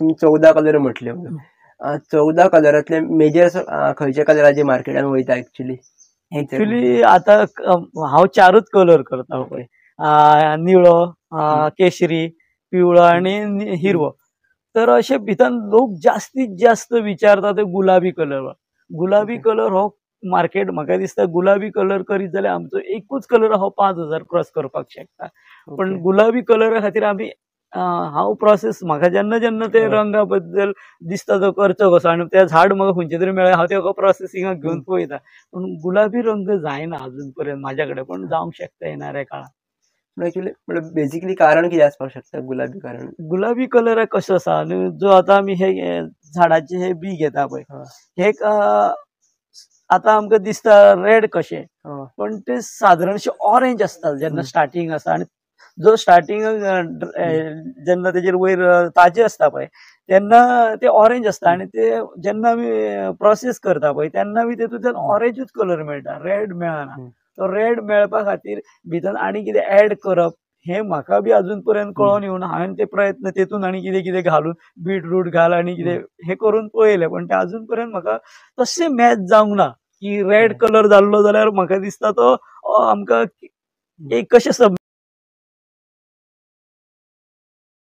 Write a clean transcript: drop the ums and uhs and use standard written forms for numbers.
तुम्ही 14 कलर म्हटले म्हणून 14 कलरातले मेजर खंयच्या कलराचे मार्केटान वयता ऍक्च्युली? ऍक्च्युली आता हांव 4च कलर करता पळय, निळो, केशरी, पिवळो आणि हिरवो. तर अशे भितर लोक जास्तीत जास्त विचारता ते गुलाबी कलर. गुलाबी कलर हो मार्केट म्हाका दिसता गुलाबी कलर करीत जाल्यार आमचो एकूच कलर हो 5000 क्रॉस करपाक शकता. पण गुलाबी कलरा खातीर आमी हांव प्रोसेस म्हाका जेन्ना जेन्ना ते रंगा बद्दल दिसता तो करचो कसो आणि ते झाड म्हाका खंयचे तरी मेळ्ळें हांव तेका प्रोसेसिंगाक घेवन पळयता. पण गुलाबी रंग जायना अजून पर्यंत म्हाज्या कडेन, पण जावंक शकता येणाऱ्या काळात. ऍक्च्युली बेसिकली कारण कितें आसपाक शकता गुलाबी कारण? गुलाबी कलर कसो आसा आनी जो आता आमी हे झाडाचे हे बी घेता पळय, हे आता आमकां दिसता रेड कशे, पण ते सादारणशे ऑरेंज असता जेन्ना स्टार्टिंग आसा. आणि जो स्टार्टिंग जेन्ना तेजेर वयर ताजे असता पळय तेन्ना ते ऑरेंज असता. आणि ते जेन्ना आमी प्रोसेस करता पळय तेन्ना बी तेतूंतल्यान ऑरेंजूच कलर मेळटा, रेड मेळना. तो रेड मेळपा खातीर भितर आनी कितें ऍड करप हे म्हाका बी अजून पर्यंत कळोन येवना. हांवें ते प्रयत्न तेतून आनी कितें कितें घालून बीटरूट घाल आनी कितें हे करून पळयले, पण ते अजून पर्यंत म्हाका तशें मॅच जावंक ना की रेड कलर जाल्लो जाल्यार म्हाका दिसता तो आमकां एक कशें